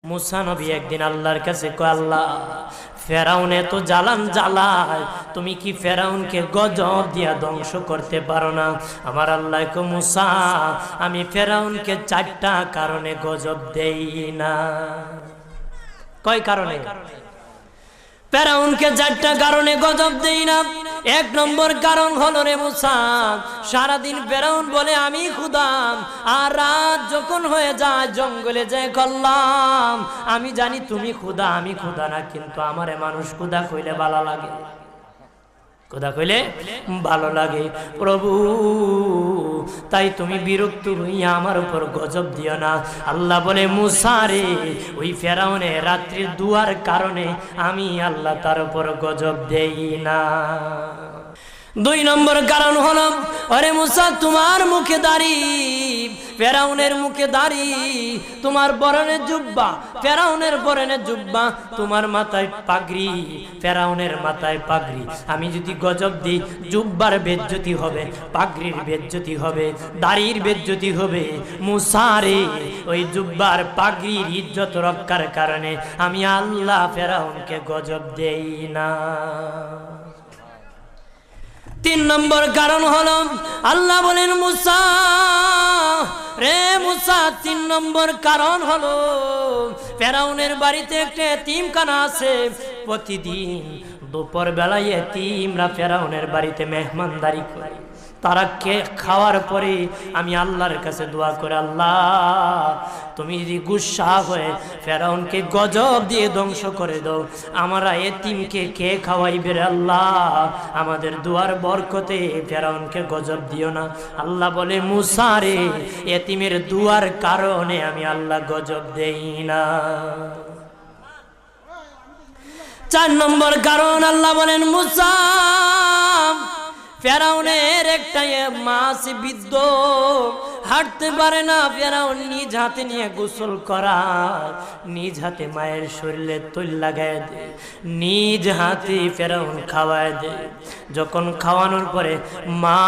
মুসা নবী একদিন আল্লাহর কাছে কয়, আল্লাহ ফেরাউন এত জ্বালান জ্বালায়, তুমি কি ফেরাউনকে গজব দিয়া ধ্বংস করতে পারো না? আমার আল্লাহ কয়, মুসা আমি ফেরাউনকে 4টা কারণে গজব দেই না। কয় কারণে? ফেরাউনকে 4টা কারণে গজব দেই না। 1 নম্বর কারণ হলো, রে মুসা, সারাদিন ফেরাউন বলে আমি খোদা, আর রাত যখন হয়ে যায় জঙ্গলে যায় কল্লাম আমি জানি তুমি খোদা, আমি খোদা না, কিন্তু আমারে মানুষ খোদা কইলে ভালো লাগে, খোদা কইলে ভালো লাগে। প্রভু, তাই তুমি বিরক্ত হইয়া আমার উপর গজব দিও না। আল্লাহ বলে, মুসা রে, ওই ফেরাউনে রাত্রির দুয়ার কারণে আমি আল্লাহ তার উপর গজব দেই না। 2 নম্বর কারণ হলো, আরে মুসা তোমার মুখে দাড়ি, ফেরাউনের মুখে দাড়ি, তোমার পরনে জুব্বা, ফেরাউনের পরনে জুব্বা, তোমার মাথায় পাগড়ি, ফেরাউনের মাথায় পাগড়ি। আমি যদি গজব দিই, জুব্বার বেজ্জতি হবে, পাগড়ির বেজ্জতি হবে, দাড়ির বেজ্জতি হবে। মুসা রে, ওই জুব্বার পাগড়ির ইজ্জত রক্ষার কারণে আমি আল্লাহ ফেরাউনকে গজব দেই না। 3 নম্বর কারণ হলো, আল্লাহ বলেন, মুসা রে মুসা, 3 নম্বর কারণ হলো, ফেরাউনের বাড়িতে একটা এতিমখানা আছে। প্রতিদিন দুপুর বেলায় এতিমরা ফেরাউনের বাড়িতে মেহমানদারি করে। তারা খাওয়ার পরে আমি আল্লাহর কাছে দোয়া করে, আল্লাহ তুমি যদি গুসা হয়ে ফেরাউনকে গজব দিয়ে ধ্বংস করে দাও, আমরা এতিমকে কে খাওয়াইবে রে আল্লাহ, আমাদের দুয়ার বরকতে ফেরাউনকে গজব দিও না। আল্লাহ বলে, মুসা রে, এতিমের দুয়ার কারণে আমি আল্লাহ গজব দেই না। 4 নম্বর কারণ, আল্লাহ বলেন, মুসা ফেরাউনের একটা মাছ বিদ্ধ, হাঁটতে পারে না। ফেরাউন নিজ হাতে নিয়ে গোসল করায়, নিজ হাতে মায়ের শরীরে তৈল লাগায় দেয়, নিজ হাতে ফেরাউন খাওয়ায় দেয়। যখন খাওয়ানোর পরে মা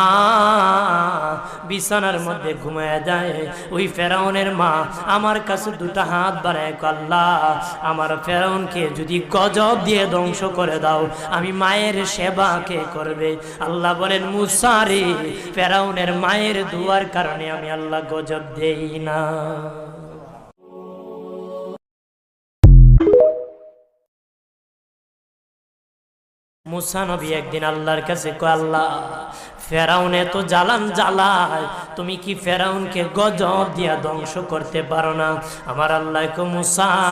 বিছানার মধ্যে ঘুমায় যায়, ওই ফেরাউনের মা আমার কাছে 2টা হাত বাড়ায়, আল্লাহ আমার ফেরাউনকে যদি গজব দিয়ে ধ্বংস করে দাও, আমি মায়ের সেবা কে করবে? আল্লাহ বলেন, মুসা রে, ফেরাউনের মায়ের দুয়ার কারণে আমি আল্লাহ গজব দেই না। মুসা নবী একদিন আল্লাহর কাছে কয়, আল্লাহ ফেরাউন এত জ্বালান জ্বালায়, তুমি কি ফেরাউনকে গজব দিয়া ধ্বংস করতে পারো না? আমার আল্লাহ কয়, মুসা